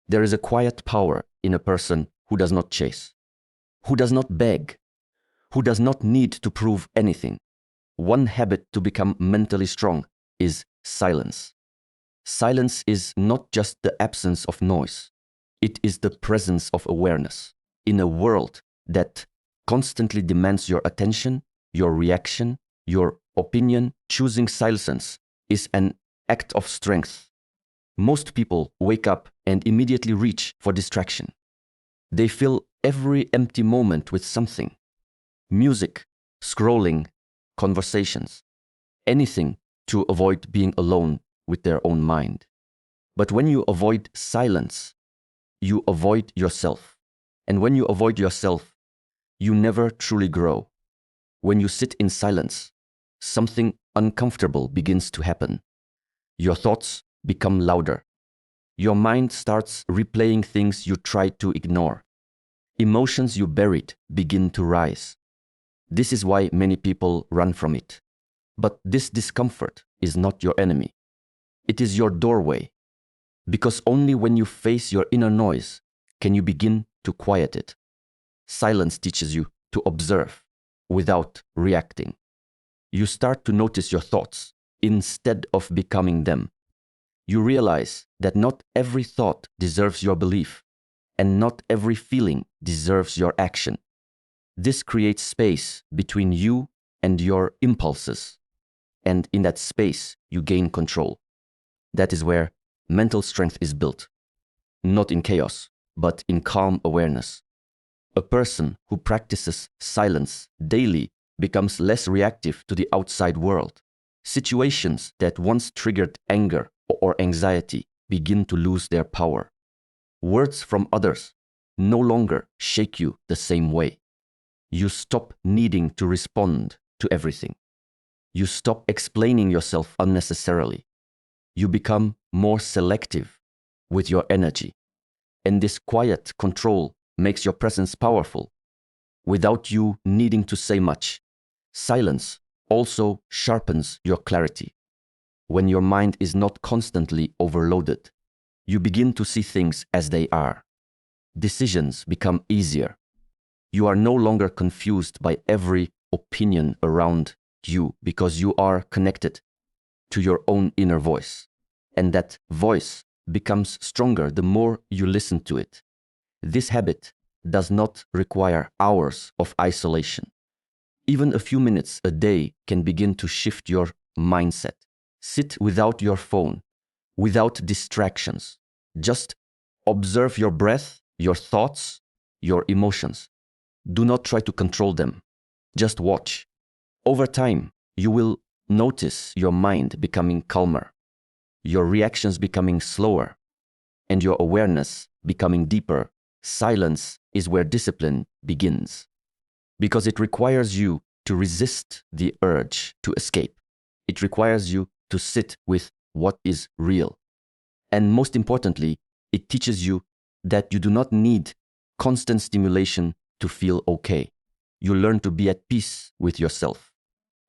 There is a quiet power in a person who does not chase, who does not beg, who does not need to prove anything. One habit to become mentally strong is silence. Silence is not just the absence of noise. It is the presence of awareness. In a world that constantly demands your attention, your reaction, your opinion, choosing silence is an act of strength. Most people wake up and immediately reach for distraction. They fill every empty moment with something. Music, scrolling, conversations, anything to avoid being alone with their own mind. But when you avoid silence, you avoid yourself. And when you avoid yourself, you never truly grow. When you sit in silence, something uncomfortable begins to happen. Your thoughts become louder. Your mind starts replaying things you tried to ignore. Emotions you buried begin to rise. This is why many people run from it. But this discomfort is not your enemy. It is your doorway. Because only when you face your inner noise can you begin to quiet it. Silence teaches you to observe without reacting. You start to notice your thoughts instead of becoming them. You realize that not every thought deserves your belief, and not every feeling deserves your action. This creates space between you and your impulses, and in that space you gain control. That is where mental strength is built, not in chaos, but in calm awareness. A person who practices silence daily becomes less reactive to the outside world. Situations that once triggered anger or anxiety begin to lose their power. Words from others no longer shake you the same way. You stop needing to respond to everything. You stop explaining yourself unnecessarily. You become more selective with your energy. And this quiet control makes your presence powerful without you needing to say much. Silence also sharpens your clarity. When your mind is not constantly overloaded, you begin to see things as they are. Decisions become easier. You are no longer confused by every opinion around you because you are connected to your own inner voice. And that voice becomes stronger the more you listen to it. This habit does not require hours of isolation. Even a few minutes a day can begin to shift your mindset. Sit without your phone, without distractions. Just observe your breath, your thoughts, your emotions. Do not try to control them. Just watch. Over time, you will notice your mind becoming calmer, your reactions becoming slower, and your awareness becoming deeper. Silence is where discipline begins, because it requires you to resist the urge to escape. It requires you to sit with what is real. And most importantly, it teaches you that you do not need constant stimulation to feel okay. You learn to be at peace with yourself.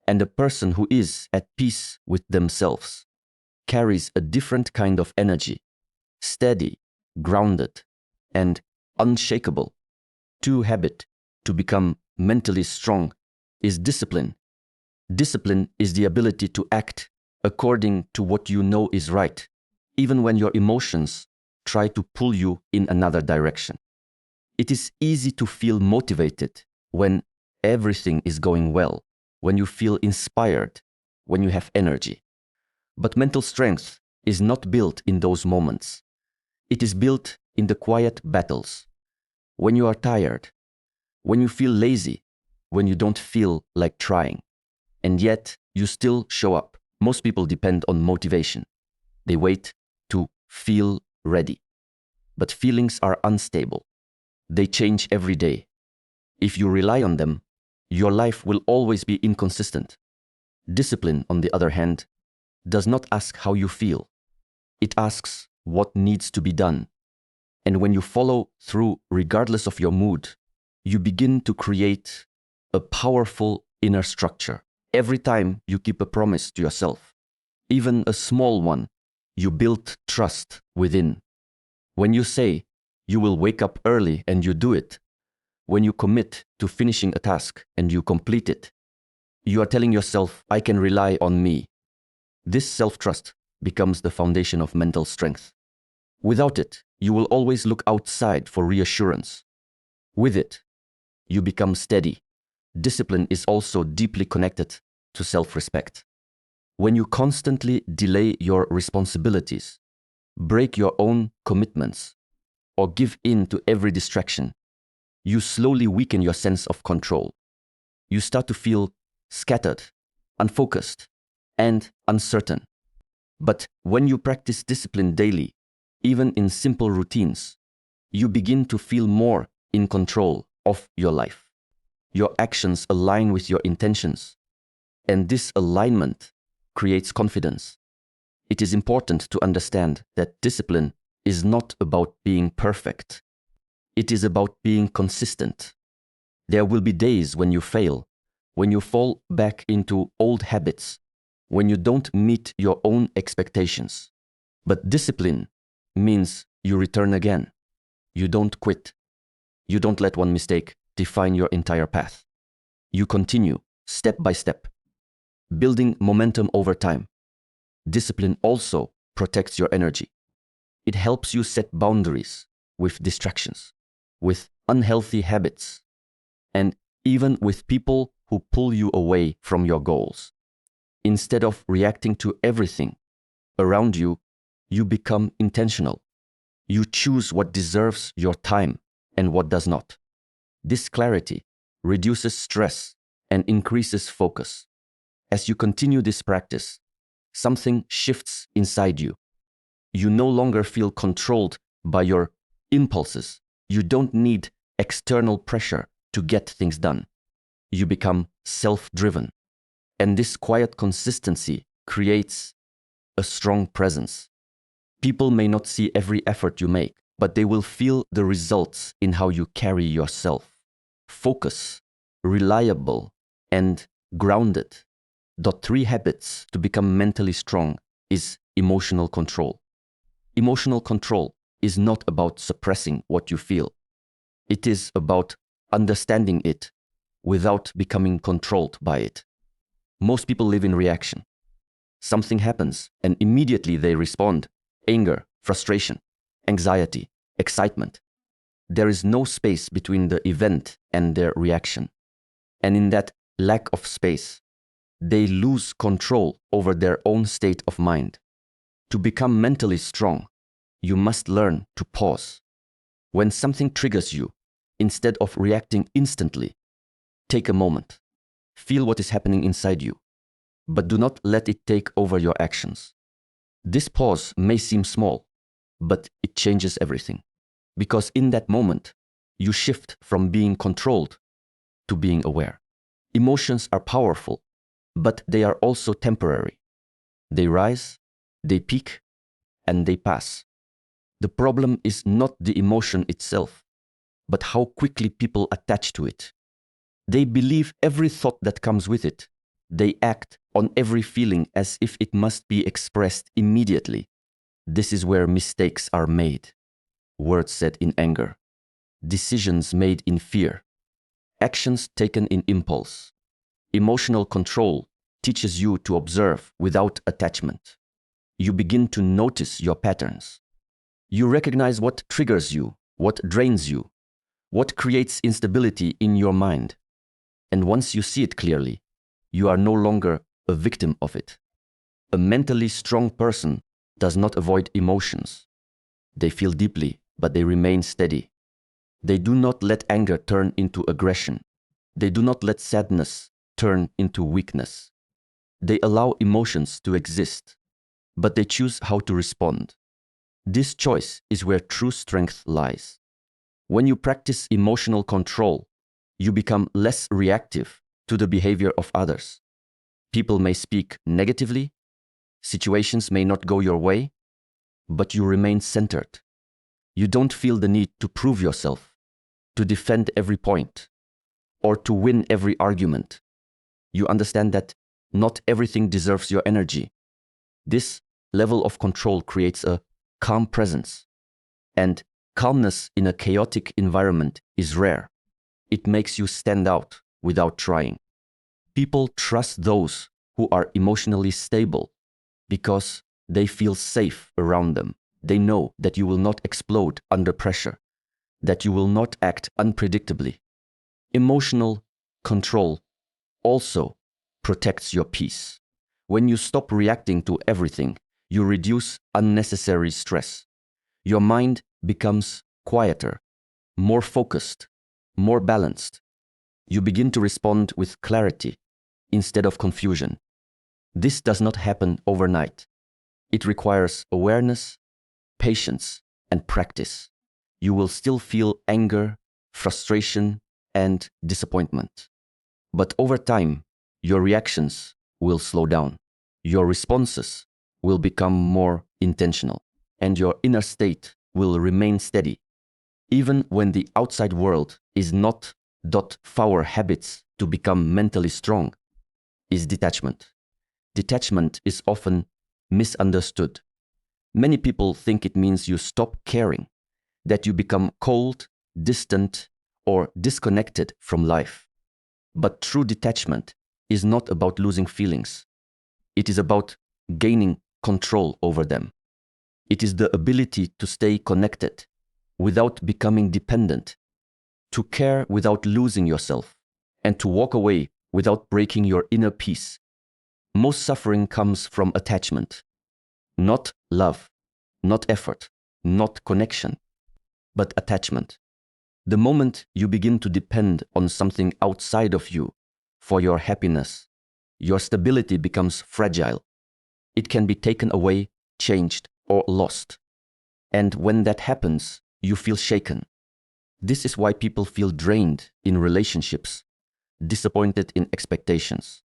And a person who is at peace with themselves carries a different kind of energy, steady, grounded, and unshakable. True habit to become mentally strong is discipline. Discipline is the ability to act according to what you know is right, even when your emotions try to pull you in another direction. It is easy to feel motivated when everything is going well, when you feel inspired, when you have energy. But mental strength is not built in those moments. It is built in the quiet battles. When you are tired, when you feel lazy, when you don't feel like trying, and yet you still show up. Most people depend on motivation. They wait to feel ready. But feelings are unstable. They change every day. If you rely on them, your life will always be inconsistent. Discipline, on the other hand, does not ask how you feel. It asks what needs to be done. And when you follow through regardless of your mood, you begin to create a powerful inner structure. Every time you keep a promise to yourself, even a small one, you build trust within. When you say you will wake up early and you do it, when you commit to finishing a task and you complete it, you are telling yourself, I can rely on me. This self-trust becomes the foundation of mental strength. Without it, you will always look outside for reassurance. With it, you become steady. Discipline is also deeply connected to self-respect. When you constantly delay your responsibilities, break your own commitments, or give in to every distraction, you slowly weaken your sense of control. You start to feel scattered, unfocused, and uncertain. But when you practice discipline daily, even in simple routines, you begin to feel more in control of your life. Your actions align with your intentions, and this alignment creates confidence. It is important to understand that discipline is not about being perfect. It is about being consistent. There will be days when you fail, when you fall back into old habits, when you don't meet your own expectations. But discipline means you return again. You don't quit. You don't let one mistake define your entire path. You continue step by step, building momentum over time. Discipline also protects your energy. It helps you set boundaries with distractions, with unhealthy habits, and even with people who pull you away from your goals. Instead of reacting to everything around you, you become intentional. You choose what deserves your time and what does not. This clarity reduces stress and increases focus. As you continue this practice, something shifts inside you. You no longer feel controlled by your impulses. You don't need external pressure to get things done. You become self-driven. And this quiet consistency creates a strong presence. People may not see every effort you make, but they will feel the results in how you carry yourself. Focus, reliable, and grounded. The 3 habits to become mentally strong is emotional control. Emotional control is not about suppressing what you feel. It is about understanding it without becoming controlled by it. Most people live in reaction. Something happens and immediately they respond. Anger, frustration, anxiety, excitement. There is no space between the event and their reaction. And in that lack of space, they lose control over their own state of mind. To become mentally strong, you must learn to pause. When something triggers you, instead of reacting instantly, take a moment. Feel what is happening inside you, but do not let it take over your actions. This pause may seem small, but it changes everything. Because in that moment, you shift from being controlled to being aware. Emotions are powerful, but they are also temporary. They rise, they peak, and they pass. The problem is not the emotion itself, but how quickly people attach to it. They believe every thought that comes with it. They act on every feeling as if it must be expressed immediately. This is where mistakes are made. Words said in anger. Decisions made in fear. Actions taken in impulse. Emotional control teaches you to observe without attachment. You begin to notice your patterns. You recognize what triggers you, what drains you, what creates instability in your mind. And once you see it clearly, you are no longer a victim of it. A mentally strong person does not avoid emotions. They feel deeply, but they remain steady. They do not let anger turn into aggression. They do not let sadness turn into weakness. They allow emotions to exist, but they choose how to respond. This choice is where true strength lies. When you practice emotional control, you become less reactive to the behavior of others. People may speak negatively, situations may not go your way, but you remain centered. You don't feel the need to prove yourself, to defend every point, or to win every argument. You understand that not everything deserves your energy. This level of control creates a calm presence, And calmness in a chaotic environment is rare. It makes you stand out without trying. People trust those who are emotionally stable because they feel safe around them. They know that you will not explode under pressure, that you will not act unpredictably. Emotional control also protects your peace. When you stop reacting to everything, you reduce unnecessary stress. Your mind becomes quieter, more focused, more balanced. You begin to respond with clarity instead of confusion. This does not happen overnight. It requires awareness, patience, and practice. You will still feel anger, frustration, and disappointment. But over time, your reactions will slow down. Your responses will become more intentional, and your inner state will remain steady. Even when the outside world is not. Our habits to become mentally strong is detachment. Detachment is often misunderstood. Many people think it means you stop caring, that you become cold, distant, or disconnected from life. But true detachment is not about losing feelings. It is about gaining control over them. It is the ability to stay connected without becoming dependent, to care without losing yourself, and to walk away without breaking your inner peace. Most suffering comes from attachment, not love, not effort, not connection, but attachment. The moment you begin to depend on something outside of you for your happiness, your stability becomes fragile. It can be taken away, changed, or lost. And when that happens, you feel shaken. This is why people feel drained in relationships, disappointed in expectations,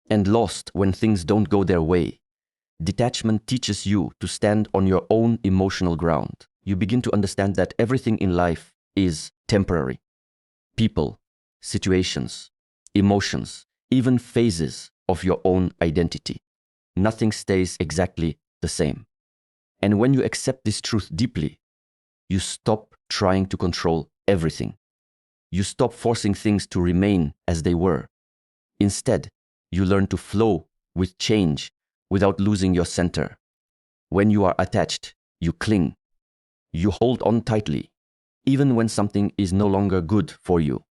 and lost when things don't go their way. Detachment teaches you to stand on your own emotional ground. You begin to understand that everything in life is temporary. People, situations, emotions, even phases of your own identity. Nothing stays exactly the same. And when you accept this truth deeply, you stop trying to control everything. You stop forcing things to remain as they were. Instead, you learn to flow with change without losing your center. When you are attached, you cling. You hold on tightly, even when something is no longer good for you.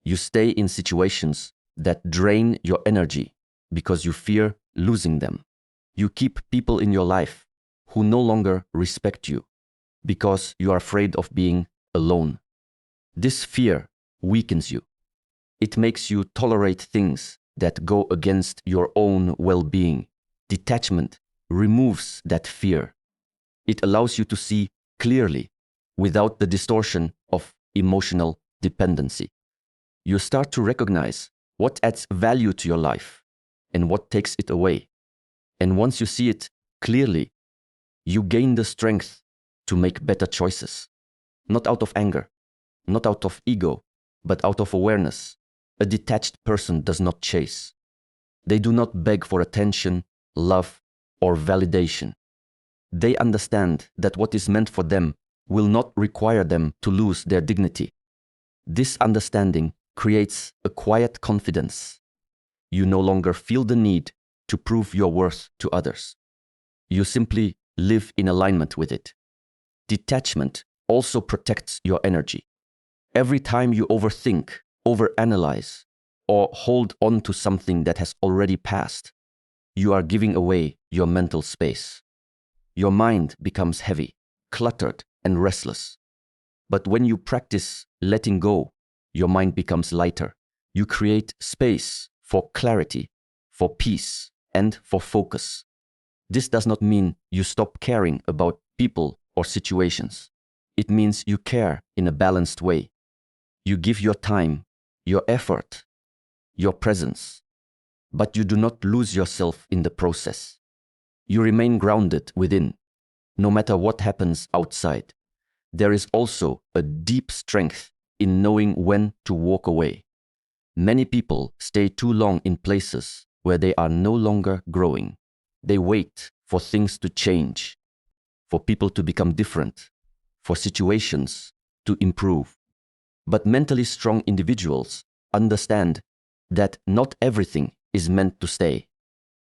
You stay in situations that drain your energy because you fear losing them. You keep people in your life who no longer respect you because you are afraid of being alone. This fear weakens you. It makes you tolerate things that go against your own well-being. Detachment removes that fear. It allows you to see clearly without the distortion of emotional dependency. You start to recognize what adds value to your life and what takes it away. And once you see it clearly, you gain the strength to make better choices. Not out of anger, not out of ego, but out of awareness. A detached person does not chase. They do not beg for attention, love, or validation. They understand that what is meant for them will not require them to lose their dignity. This understanding creates a quiet confidence. You no longer feel the need to prove your worth to others. You simply live in alignment with it. Detachment also protects your energy. Every time you overthink, overanalyze, or hold on to something that has already passed, you are giving away your mental space. Your mind becomes heavy, cluttered, and restless. But when you practice letting go, your mind becomes lighter. You create space for clarity, for peace, and for focus. This does not mean you stop caring about people or situations. It means you care in a balanced way. You give your time, your effort, your presence, but you do not lose yourself in the process. You remain grounded within, no matter what happens outside. There is also a deep strength in knowing when to walk away. Many people stay too long in places where they are no longer growing. They wait for things to change, for people to become different, for situations to improve. But mentally strong individuals understand that not everything is meant to stay.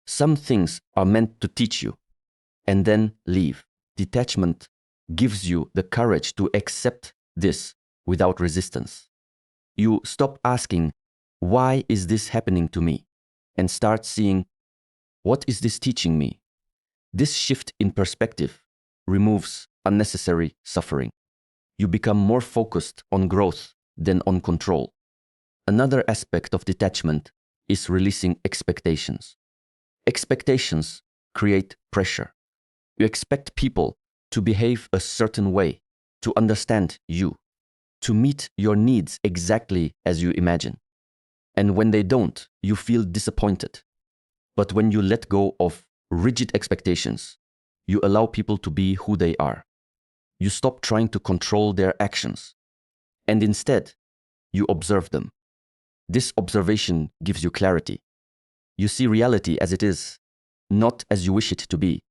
Some things are meant to teach you and then leave. Detachment gives you the courage to accept this without resistance. You stop asking, why is this happening to me? And start seeing, what is this teaching me? This shift in perspective removes unnecessary suffering. You become more focused on growth than on control. Another aspect of detachment is releasing expectations. Expectations create pressure. You expect people to behave a certain way, to understand you, to meet your needs exactly as you imagine. And when they don't, you feel disappointed. But when you let go of rigid expectations, you allow people to be who they are. You stop trying to control their actions, and instead, you observe them. This observation gives you clarity. You see reality as it is, not as you wish it to be.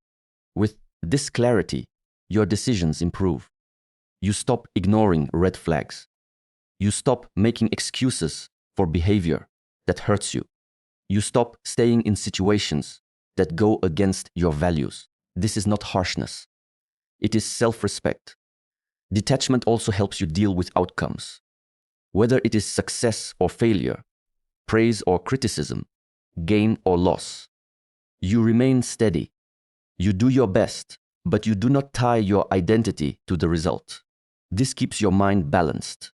With this clarity, your decisions improve. You stop ignoring red flags. You stop making excuses for behavior that hurts you. You stop staying in situations that go against your values. This is not harshness. It is self-respect. Detachment also helps you deal with outcomes. Whether it is success or failure, praise or criticism, gain or loss, you remain steady. You do your best, but you do not tie your identity to the result. This keeps your mind balanced.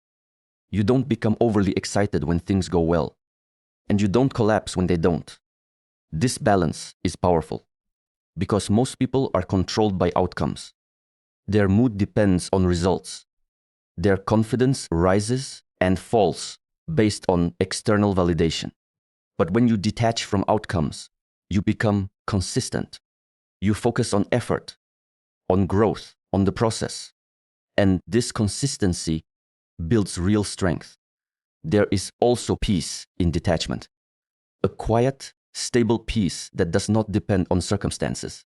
You don't become overly excited when things go well, and you don't collapse when they don't. This balance is powerful, because most people are controlled by outcomes. Their mood depends on results. Their confidence rises and falls based on external validation. But when you detach from outcomes, you become consistent. You focus on effort, on growth, on the process. And this consistency builds real strength. There is also peace in detachment. A quiet, stable peace that does not depend on circumstances.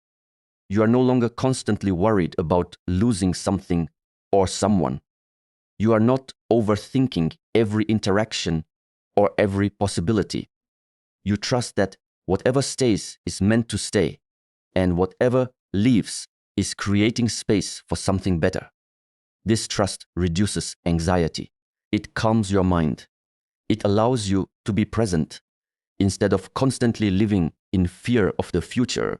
You are no longer constantly worried about losing something or someone. You are not overthinking every interaction or every possibility. You trust that whatever stays is meant to stay, and whatever leaves is creating space for something better. This trust reduces anxiety. It calms your mind. It allows you to be present instead of constantly living in fear of the future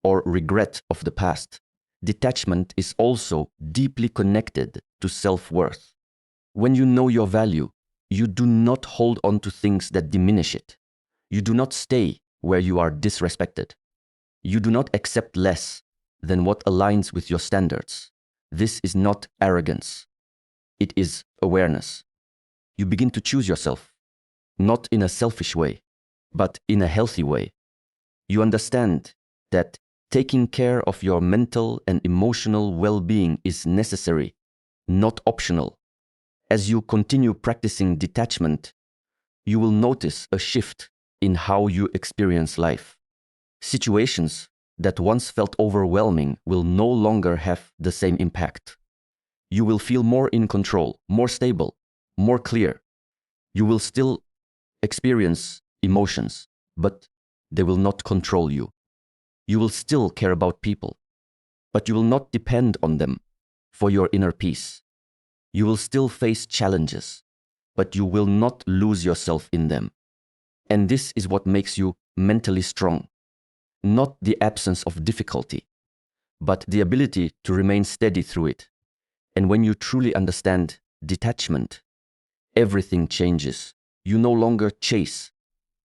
or regret of the past. Detachment is also deeply connected to self-worth. When you know your value, you do not hold on to things that diminish it. You do not stay where you are disrespected. You do not accept less than what aligns with your standards. This is not arrogance. It is awareness. You begin to choose yourself, not in a selfish way, but in a healthy way. You understand that taking care of your mental and emotional well-being is necessary, not optional. As you continue practicing detachment, you will notice a shift in how you experience life. Situations that once felt overwhelming will no longer have the same impact. You will feel more in control, more stable, more clear. You will still experience emotions, but they will not control you. You will still care about people, but you will not depend on them for your inner peace. You will still face challenges, but you will not lose yourself in them. And this is what makes you mentally strong. Not the absence of difficulty, but the ability to remain steady through it. And when you truly understand detachment, everything changes. You no longer chase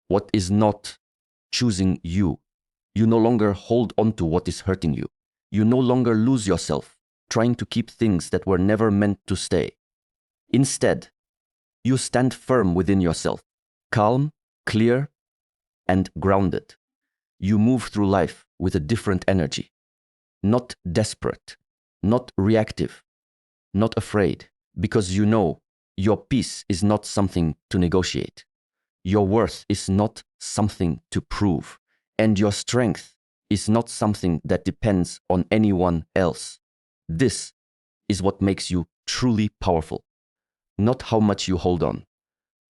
what is not choosing you. You no longer hold on to what is hurting you. You no longer lose yourself trying to keep things that were never meant to stay. Instead, you stand firm within yourself, calm, clear, and grounded. You move through life with a different energy, not desperate, not reactive, not afraid, because you know your peace is not something to negotiate. Your worth is not something to prove, and your strength is not something that depends on anyone else. This is what makes you truly powerful. Not how much you hold on,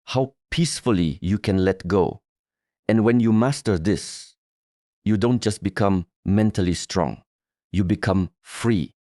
how peacefully you can let go. And when you master this, you don't just become mentally strong, you become free,